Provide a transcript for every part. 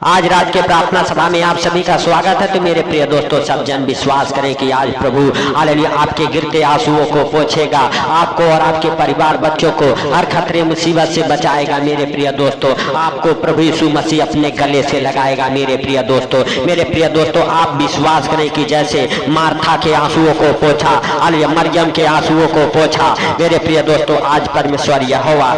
आज रात के प्रार्थना सभा में आप सभी का स्वागत है। तो मेरे प्रिय दोस्तों, सब जन विश्वास करें कि आज प्रभु हालेलुया आपके गिरते आंसुओं को पोंछेगा, आपको और आपके परिवार बच्चों को हर खतरे मुसीबत से बचाएगा। मेरे प्रिय दोस्तों, आपको प्रभु यीशु मसीह अपने गले से लगाएगा। मेरे प्रिय दोस्तों, आप विश्वास करें कि जैसे मार्था के आंसुओं को पोंछा, हालेलुया मरियम के आंसुओं को पोंछा, मेरे प्रिय दोस्तों आज परमेश्वर यहोवा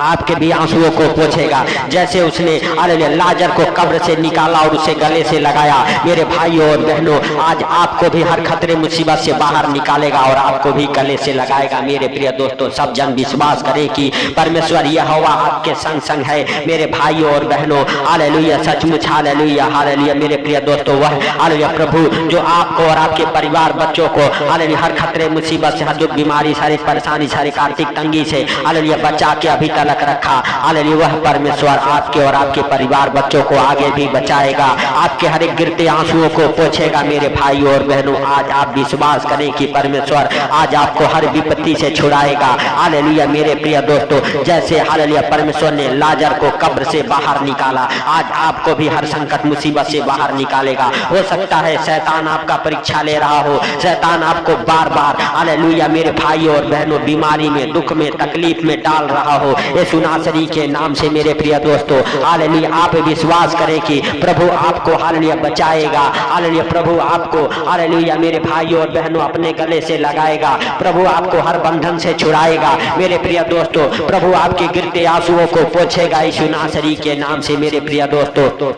आपके भी आंसुओं को पोंछेगा। जैसे उसने हालेलुया लाजर को कब्र से निकाला और उसे गले से लगाया, मेरे भाइयों और बहनों आज आपको भी हर खतरे मुसीबत से बाहर निकालेगा और आपको भी गले से लगाएगा। मेरे प्रिय दोस्तों, सब जन विश्वास करें कि परमेश्वर यहोवा आपके संग संग है। मेरे भाइयों और बहनों हालेलुया, सचमुच हालेलुया हालेलुया। मेरे प्रिय दोस्तों, वह हालेलुया प्रभु जो आपको और आपके परिवार बच्चों को हालेलुया हर खतरे मुसीबत से, हर दुख बीमारी, सारी परेशानी, सारी आर्थिक तंगी से हालेलुया बचा के अभी तलक रखा, हालेलुया वह परमेश्वर आपके और आपके परिवार बच्चों को आगे भी बचाएगा, आपके हर एक गिरते आंसुओं को पोंछेगा। मेरे भाइयों और बहनों आज आप विश्वास करें कि परमेश्वर आज आपको हर विपत्ति से छुड़ाएगा। हालेलुया मेरे प्रिय दोस्तों, जैसे हालेलुया परमेश्वर ने लाजर को कब्र से बाहर निकाला, आज आपको भी हर संकट मुसीबत से बाहर निकालेगा। हो सकता है शैतान आपका परीक्षा ले रहा हो, शैतान आपको बार बार हालेलुया मेरे भाइयों और बहनों बीमारी में, दुख में, तकलीफ में डाल रहा हो। यीशु नासरी के नाम से मेरे प्रिय दोस्तों हालेलुया आप विश्वास करें कि प्रभु आपको हालेलुया बचाएगा। हालेलुया प्रभु आपको हालेलुया मेरे भाइयों और बहनों अपने गले से लगाएगा। प्रभु आपको हर बंधन से छुड़ाएगा। मेरे प्रिय दोस्तों, प्रभु आपके गिरते आंसुओं को पोंछेगा यीशु नासरी के नाम से। मेरे प्रिय दोस्तों,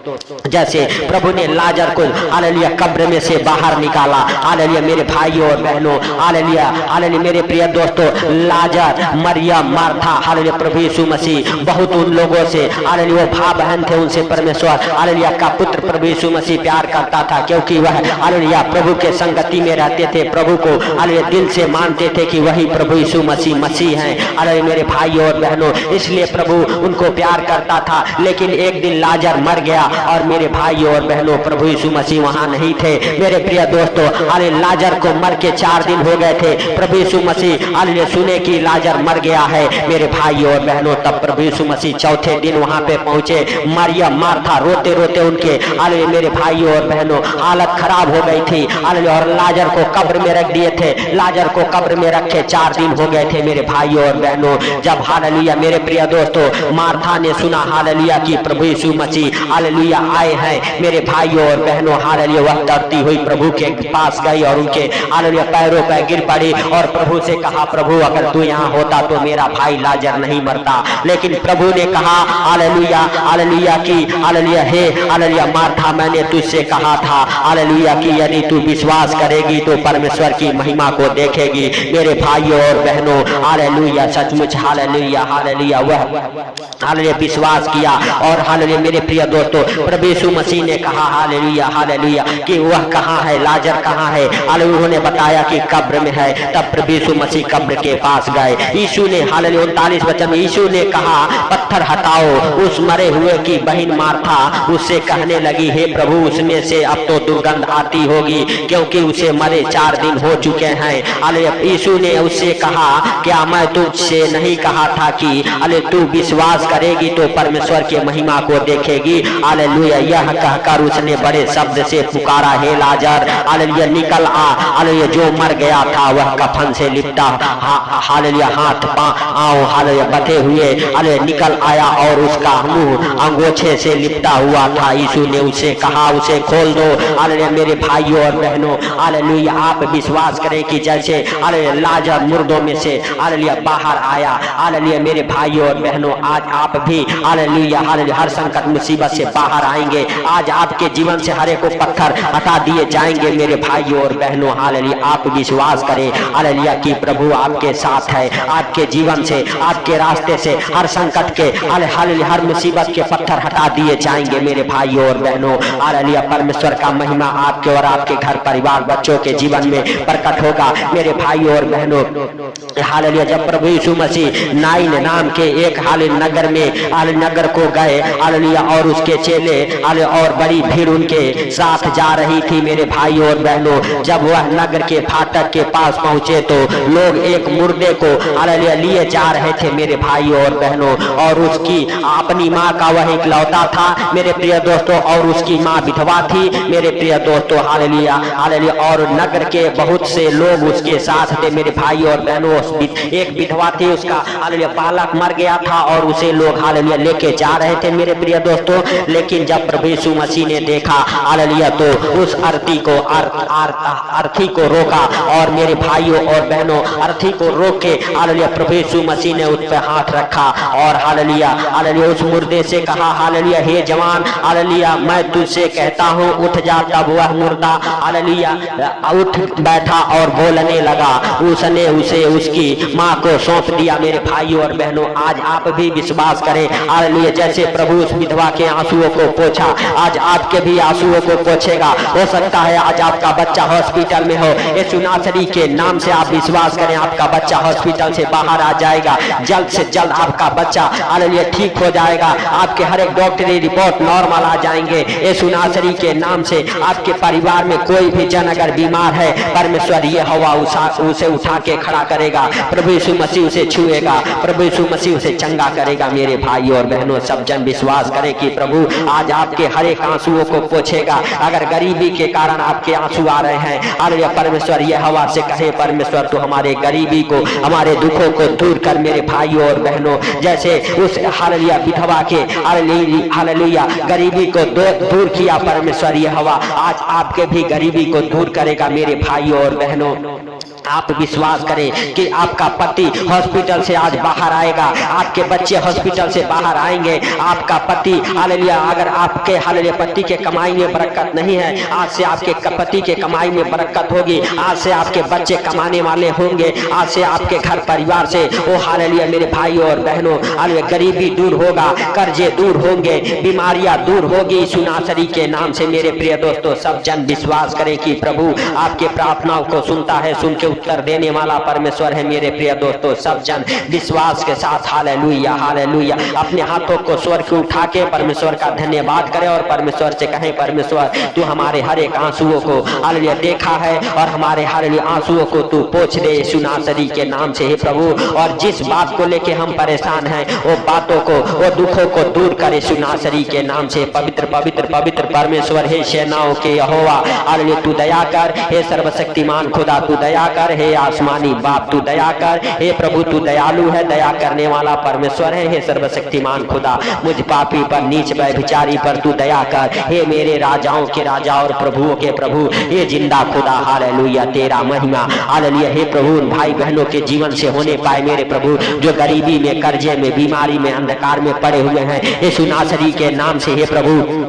जैसे प्रभु ने लाजर को हालेलुया कब्र में से बाहर निकाला, हालेलुया मेरे भाइयों और बहनों हालेलुया हालेलुया मेरे प्रिय दोस्तों, लाजर, मरियम, मार्था हालेलुया प्रभु यीशु मसीह बहुत उन लोगों से हालेलुया भाई बहन थे, उनसे परमेश्वर हालेलुया का पुत्र प्रभु यीशु मसीह प्यार करता था, क्योंकि वह हालेलुया प्रभु के संगति में रहते थे, प्रभु को हालेलुया दिल से मानते थे कि वही प्रभु यीशु मसीह हैं। हालेलुया मेरे भाइयों और बहनों, इसलिए प्रभु उनको प्यार करता था। लेकिन एक दिन लाजर मर गया और मेरे भाइयों और बहनों प्रभु यीशु मसीह वहां नहीं थे। मेरे प्रिय दोस्तों हालेलुया लाजर को मर के 4 दिन हो गए थे। प्रभु यीशु मसीह हालेलुया सुने कि लाजर मर गया है मेरे भाइयों और बहनों, तब प्रभु यीशु मसीह चौथे दिन वहां पे पहुंचे। मरियम, मार्था रोते रोते उनके हालेलुया मेरे भाइयों और बहनों हालत खराब हो गई थी हालेलुया, और लाजर को कब्र में रख दिए थे। लाजर को कब्र में रखे 4 दिन हो गए थे मेरे भाइयों और बहनों। जब हालेलुया मेरे प्रिय दोस्तों मार्था ने सुना हालेलुया कि प्रभु यीशु मसीह हालेलुया आए हैं मेरे भाइयों और बहनों, हालेलुया वह डरती हुई प्रभु के पास गई और उनके हालेलुया पैरों पर गिर पड़ी और प्रभु से कहा, प्रभु अगर तू यहाँ होता तो मेरा भाई लाजर नहीं मरता। लेकिन प्रभु ने कहा हालेलुया हालेलुया की हालेलुया हे हालेलुया मार्था, मैंने तुझसे कहा था हालेलुया कि यदि तू विश्वास करेगी तो परमेश्वर की महिमा को देखेगी। मेरे भाइयों और बहनों हालेलुया सचमुच हालेलुया हालेलुया वह हालेलुया विश्वास किया और हालेलुया मेरे प्रिय दोस्तों प्रभु यीशु मसीह ने कहा हालेलुया हालेलुया कि वह कहाँ है, लाजर कहाँ है। हालेलुया उन्होंने बताया कि कब्र में है। तब प्रभु यीशु मसीह कब्र के पास गए। यीशु ने हालेलुया 39 वचन में यीशु ने कहा पत्थर हटाओ। उस मरे हुए की बहन मार्था उससे कहने लगी, हे प्रभु उसमें से अब तो दुर्गंध आती होगी, क्योंकि उसे मरे 4 दिन हो चुके हैं। हालेलुया यीशु ने उससे कहा, क्या मैं तुझसे नहीं कहा था कि हालेलुया तू विश्वास करेगी तो परमेश्वर की महिमा को देखेगी। हालेलुया यह कहकर उसने बड़े शब्द से पुकारा, हे लाजर हालेलुया निकल आ। हालेलुया जो मर गया था वह कफन से लिपटा हालेलुया हाथ पांव हालेलुया बंधे हुए हालेलुया निकल आया और उसका मुंह अंगोछे से लिपटा हुआ था। यीशु ने उसे कहा, उसे खोल दो। हालेलुया मेरे भाइयों और बहनों हालेलुया आप विश्वास करें कि जैसे हालेलुया लाजर मुर्दों में से हालेलुया बाहर आया, हालेलुया मेरे भाइयों और बहनों आज आप भी हालेलुया हालेलुया हर संकट मुसीबत से बाहर आएंगे। आज आपके जीवन से हर एक पत्थर हटा दिए जाएंगे मेरे भाइयों और बहनों। हालेलुया आप विश्वास करें हालेलुया कि प्रभु आपके साथ है। आपके जीवन से, आपके रास्ते से हर संकट के हालेलुया हर मुसीबत के पत्थर हटा दिए जाएंगे मेरे भाइयों और बहनों। हालेलुया परमेश्वर का महिमा आपके और आपके घर परिवार बच्चों के जीवन में प्रकट होगा मेरे भाइयों और बहनों। हालेलुया जब प्रभु यीशु मसीह नाइन नाम के एक हालेलुया नगर में हालेलुया नगर को गए हालेलुया और उसके चेले हालेलुया और बड़ी भीड़ उनके साथ जा रही थी मेरे भाइयों और बहनों। जब वह नगर के फाटक के पास पहुंचे तो लोग एक मुर्दे को हालेलुया लिए जा रहे थे मेरे भाई भाइयों और बहनों, और उसकी अपनी माँ का वह इकलौता था मेरे प्रिय दोस्तों, और उसकी माँ विधवा थी मेरे प्रिय दोस्तों। Hallelujah hallelujah. और नगर के बहुत से लोग उसके साथ थे मेरे भाई और बहनों। एक विधवा थी, उसका हालेलुया बालक मर गया था और उसे लोग हालेलुया लेके जा रहे थे मेरे प्रिय दोस्तों। लेकिन जब प्रभु यीशु मसीह ने देखा हालेलुया तो उस अर्थी को रोका, और मेरे भाइयों और बहनों अर्थी को रोक के हालेलुया प्रभु यीशु मसीह ने उस पर हाथ रखा और हालेलुया हालेलुया उस मुर्दे से कहा हालेलुया हे जवान हालेलुया मैं तुझसे कहता हूँ उठ जा। तब वह मुर्दा हालेलुया उठ बैठा और बोलने लगा। उसने उसे उसकी माँ को सौंप दिया। मेरे भाइयों और बहनों आज आप भी विश्वास करें हालेलुया, जैसे प्रभु उस विधवा के आंसुओं को पोंछा आज आपके भी आंसुओं को पोंछेगा। हो सकता है आज आपका बच्चा हॉस्पिटल में हो, यीशु नासरी के नाम से आप विश्वास करें आपका बच्चा हॉस्पिटल से बाहर आ जाएगा। जल्द से जल्द आपका बच्चा हालेलुया ठीक हो जाएगा। आपके हर एक डॉक्टरी रिपोर्ट नॉर्मल आ जाएंगे यीशु नासरी के नाम से। आपके परिवार में कोई भी जन अगर बीमार है परमेश्वर ये हवा उसे उठा के खड़ा करेगा। प्रभु यीशु मसीह उसे छुएगा, प्रभु यीशु मसीह उसे चंगा करेगा। मेरे भाई और बहनों सब जन विश्वास करें कि प्रभु आज आपके हर एक आंसुओं को पोंछेगा। अगर गरीबी के कारण आपके आंसू आ रहे हैं हालेलुया परमेश्वर ये हवा से कहे परमेश्वर तो हमारे गरीबी को हमारे दुखों को दूर कर। मेरे भाइयों और बहनों जैसे उस हालेलुया विधवा के हालेलुया गरीबी को दूर किया परमेश्वर ये हवा आज आपके भी गरीबी को दूर करेगा। मेरे भाइयों और बहनों आप विश्वास करें कि आपका पति हॉस्पिटल से आज बाहर आएगा, आपके बच्चे हॉस्पिटल से बाहर आएंगे। आपका पति हालेलुया अगर आपके हालेलुया पति के कमाई में बरकत नहीं है आज से आपके पति के कमाई में बरकत होगी। आज से आपके बच्चे कमाने वाले होंगे। आज से आपके घर परिवार से वो हालेलुया मेरे भाइयों और बहनों हालेलुया गरीबी दूर होगा, कर्जे दूर होंगे, बीमारियां दूर होगी यीशु नासरी के नाम से। मेरे प्रिय दोस्तों सब जन विश्वास करें कि प्रभु आपके प्रार्थनाओं को सुनता है, सुन के उत्तर देने वाला परमेश्वर है। मेरे प्रिय दोस्तों सब जन विश्वास के साथ हालेलुया हालेलुया अपने हाथों को स्वर को उठा के परमेश्वर का धन्यवाद करें और परमेश्वर से कहें परमेश्वर तू हमारे हर एक आंसुओं को हालेलुया देखा है और हमारे हालेलुया आंसुओं को तू पोंछ दे यीशु नासरी के नाम से हे प्रभु। और जिस बात को लेके हम परेशान हैं वो बातों को वो दुखों को दूर कर यीशु नासरी के नाम से। पवित्र पवित्र पवित्र परमेश्वर हे सेनाओं के यहोवा हालेलुया तू दया कर। हे सर्वशक्तिमान खुदा तू दया कर। हे आसमानी बाप तू दया कर। हे प्रभु तू दयालु है, दया करने वाला परमेश्वर है। हे सर्वशक्तिमान खुदा मुझ पापी पर नीच व्यभिचारी पर तू दया कर। हे मेरे राजाओं के राजा और प्रभुओं के प्रभु हे जिंदा खुदा हालेलुया तेरा महिमा हालेलुया। हे प्रभु उन भाई बहनों के जीवन से होने पाए मेरे प्रभु जो गरीबी में कर्जे में बीमारी में अंधकार में पड़े हुए हैं यीशु नासरी के नाम से। हे प्रभु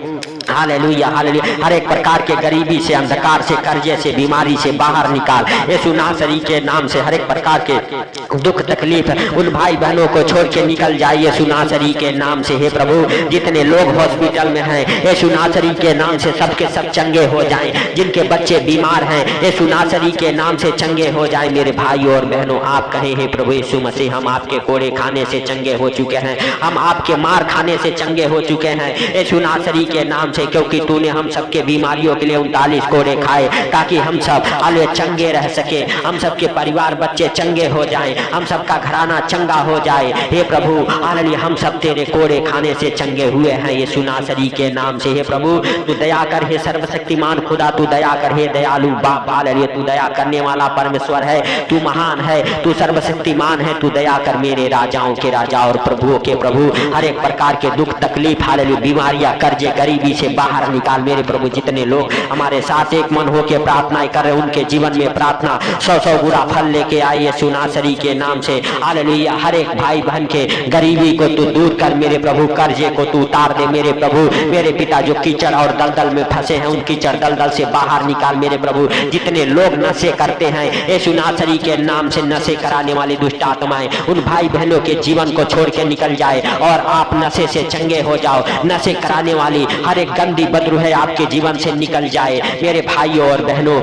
हालेलुया हालेलुया हर एक प्रकार के गरीबी से अंधकार से कर्जे से बीमारी से बाहर निकाल यीशु नासरी के नाम से। हर एक प्रकार के दुख तकलीफ उन भाई बहनों को छोड़ के निकल जाए यीशु नासरी के नाम से। हे प्रभु जितने लोग हॉस्पिटल में हैं यीशु नासरी के नाम से सबके सब चंगे हो जाएं। जिनके बच्चे बीमार हैं यीशु नासरी के नाम से चंगे हो जाएं। मेरे भाइयों और बहनों आप कहें हे प्रभु यीशु मसीह हम आपके कोड़े खाने से चंगे हो चुके हैं, हम आपके मार खाने से चंगे हो चुके हैं यीशु नासरी के नाम से। क्योंकि तूने हम सबके बीमारियों के लिए 39 कोड़े खाए ताकि हम सब हालेलुया चंगे रह सके, हम सबके परिवार बच्चे चंगे हो जाएं, हम सबका घराना चंगा हो जाए। हे प्रभु हालेलुया हम सब तेरे कोड़े खाने से चंगे हुए हैं यीशु नासरी के नाम से। हे प्रभु तू दया कर। हे सर्वशक्तिमान खुदा तू दया कर। हे दयालु बाप हालेलुया तू दया करने वाला परमेश्वर है, तू महान है, तू सर्वशक्तिमान है, तू दया कर। मेरे राजाओं के राजा और प्रभुओं के प्रभु हर एक प्रकार के दुख तकलीफ हालेलुया बीमारियां कर्जे गरीबी से बाहर निकाल। मेरे प्रभु जितने लोग हमारे साथ एक मन होकर प्रार्थनाएं कर रहे हैं उनके जीवन में प्रार्थना 100 गुना फल लेके आए यीशु नासरी के नाम से हालेलुया। हर एक भाई बहन के गरीबी को तू दूर कर मेरे प्रभु, कर्जे को तू उतार दे मेरे प्रभु। मेरे पिता जो कीचड़ और दलदल में फंसे हैं उन कीचड़ दलदल से बाहर निकाल मेरे प्रभु। जितने लोग नशे करते हैं यीशु नासरी के नाम से नशे कराने वाली दुष्ट आत्माएं उन भाई बहनों के जीवन को छोड़ के निकल जाए और आप नशे से चंगे हो जाओ। नशे कराने वाली हर एक गंदी बदरू है आपके जीवन से निकल जाए मेरे भाइयों और बहनों।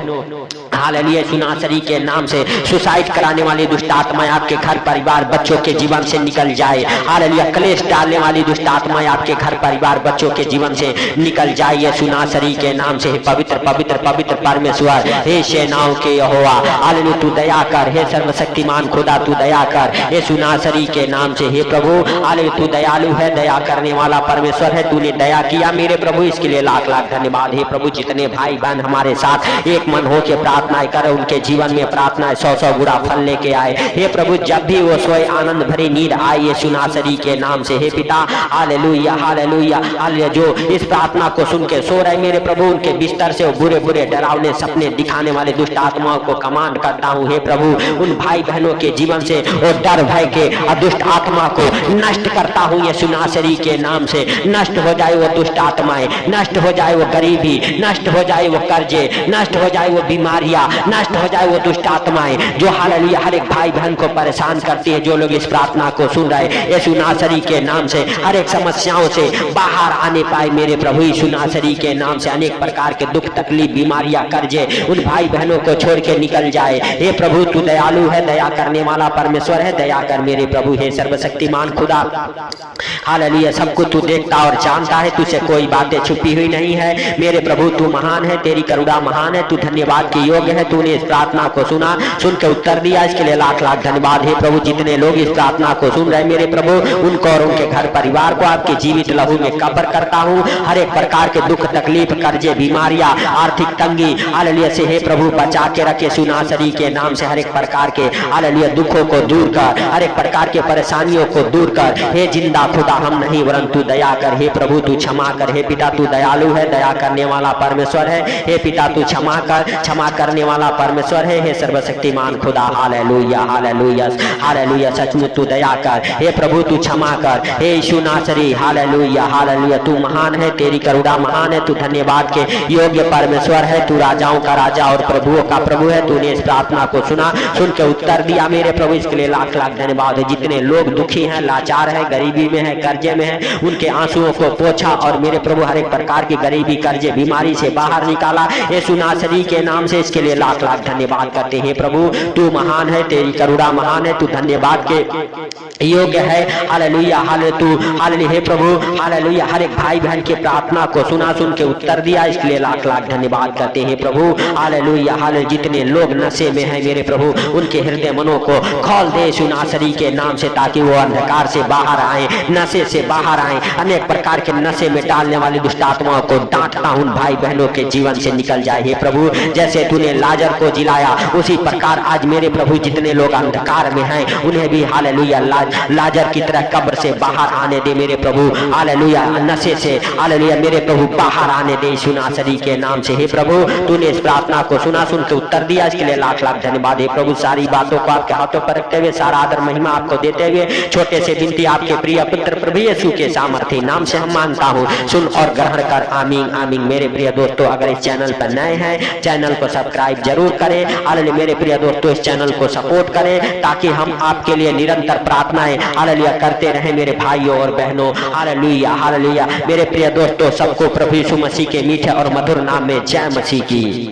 हालेलुया, सुनासरी के नाम से सुसाइड कराने वाली दुष्ट आत्माएं आपके घर परिवार बच्चों के जीवन से निकल जाए। हालेलुया, क्लेश डालने वाली दुष्ट आत्माएं आपके घर परिवार बच्चों के जीवन से निकल जाए सुनासरी के नाम से। पवित्र पवित्र पवित्र परमेश्वर, हे सेनाओं के यहोवा, हालेलुया तू दया कर, हे सर्वशक्तिमान खुदा तू दया कर, हे सुनासरी के नाम से। हे प्रभु हालेलुया तू दयालु है, दया करने वाला परमेश्वर है, तूने दया किया मेरे प्रभु, इसके लिए लाख लाख धन्यवाद। हे प्रभु जितने भाई बहन हमारे साथ एक मन हो के प्रार्थनाएं कर, उनके जीवन में प्रार्थना 100 गुना फल लेके आए। हे प्रभु जब भी वो सोए आनंद भरी नींद आए ये सुनासरी के नाम से। हे पिता हालेलुया हालेलुया हालेलुया, जो इस प्रार्थना को सुन के सो रहे मेरे प्रभु, उनके बिस्तर से वो बुरे बुरे डरावने सपने दिखाने वाले दुष्ट आत्माओं को कमांड करता हूँ। हे प्रभु उन भाई बहनों के जीवन से वो डर भय के दुष्ट आत्मा को नष्ट करता हूँ ये सुनासरी के नाम से। नष्ट हो जाए वो दुष्ट आत्माएं, नष्ट हो जाए वो गरीबी, नष्ट हो जाए वो कर्जे, नष्ट हो जाए वो बीमारियां, नष्ट हो जाए वो दुष्ट आत्माएं जो हालेलुया हर एक भाई बहन को परेशान करती है। जो लोग इस प्रार्थना को सुन रहे यीशु नासरी के नाम से हर एक समस्याओं से बाहर आने पाए मेरे प्रभु यीशु नासरी के नाम से। अनेक प्रकार के दुख तकलीफ बीमारियां कर्जे उन भाई बहनों को छोड़ के निकल जाए। हे प्रभु तू दयालु है, दया करने वाला परमेश्वर है, दया कर मेरे प्रभु। हे सर्वशक्तिमान खुदा हालेलुया, सब कुछ तू देखता और जानता है, तुझसे कोई बातें छुपी हुई नहीं है मेरे प्रभु। तू महान है, तेरी करुणा महान है, तू धन्यवाद के योग्य है। तूने इस प्रार्थना को सुना, सुन के उत्तर दिया, इसके लिए लाख लाख धन्यवाद। हे प्रभु जितने लोग इस प्रार्थना को सुन रहे मेरे प्रभु, उनको और उनके घर परिवार को आपके जीवित लहू में कब्र करता हूँ। हर एक प्रकार के दुख तकलीफ कर्जे बीमारियां आर्थिक तंगी हालेलुया से हे प्रभु बचा के रखे सुनासरी के नाम से। हर एक प्रकार के हालेलुया दुखों को दूर कर, हर एक प्रकार के परेशानियों को दूर कर। हे जिंदा खुदा हम नहीं वरन तू दया कर। हे प्रभु तू क्षमा कर। हे पिता तू दयालु है, दया करने वाला परमेश्वर है। हे पिता तू क्षमा कर, क्षमा करने वाला परमेश्वर है। हे सर्वशक्तिमान खुदा हालेलुया हालेलुया हालेलुया, सचमुच तू दया कर। हे प्रभु तू क्षमा कर। हे यीशु नासरी हालेलुया हालेलुया, तू महान है, तेरी करुणा महान है, तू धन्यवाद के योग्य परमेश्वर है। तू राजाओं का राजा और प्रभुओं का प्रभु है। तूने इस प्रार्थना को सुना, सुन के उत्तर दिया मेरे प्रभु, इसके लिए लाख लाख धन्यवाद है। जितने लोग दुखी हैं, लाचार है, गरीबी में है, कर्जे में है, उनके आंसुओं को पोंछा और मेरे प्रभु हर एक प्रकार की गरीबी कर्जे बीमारी से बाहर निकाला यीशु नासरी के नाम से। इसके लिए लाख लाख धन्यवाद करते हैं प्रभु। तू महान है, तेरी करुणा महान है, तू धन्यवाद के योग्य है। हालेलुया हालेलुया तू हालेलुया हे प्रभु हालेलुया हर एक भाई बहन की प्रार्थना को सुना, सुन के उत्तर दिया, इसके लिए लाख लाख धन्यवाद करते हैं प्रभु। हालेलुया हालेलुया, जितने लोग नशे में हैं मेरे प्रभु, उनके हृदय मनों को खोल दे यीशु नासरी के नाम से, ताकि वो अंधकार से बाहर आए, नशे से बाहर आए। अनेक प्रकार के नशे में डालने वाली दुष्ट आत्माओं को डांटता हूं, भाई बहनों के जीवन से निकल जाए। हे प्रभु जैसे तूने लाजर को जिलाया, उसी प्रकार आज मेरे प्रभु जितने लोग अंधकार में हैं उन्हें भी हालेलुया लाजर की तरह कब्र से बाहर आने दे मेरे प्रभु। हालेलुया नशे से हालेलुया मेरे प्रभु बाहर आने दे यीशु नासरी के नाम से। हे प्रभु तूने इस प्रार्थना को सुना, सुन के उत्तर दिया, इसके लिए लाख लाख धन्यवाद। हे प्रभु सारी बातों को आपके हाथों पर रखते हुए, सारा आदर महिमा आपको देते हुए, छोटे से विनती आपके प्रिय पुत्र प्रभु यीशु के सामर्थ्य नाम से हम मानता हूँ, सुन और ग्रहण कर, आमीन आमीन। मेरे प्रिय दोस्तों अगर इस चैनल पर नए हैं, चैनल को सब्सक्राइब जरूर करें। हालेलुया मेरे प्रिय दोस्तों इस चैनल को सपोर्ट करें, ताकि हम आपके लिए निरंतर प्रार्थनाएं हालेलुया करते रहें मेरे भाइयों और बहनों। हालेलुया हालेलुया मेरे प्रिय दोस्तों, सबको प्रभु यीशु मसीह के मीठे और मधुर नाम में जय मसीह की।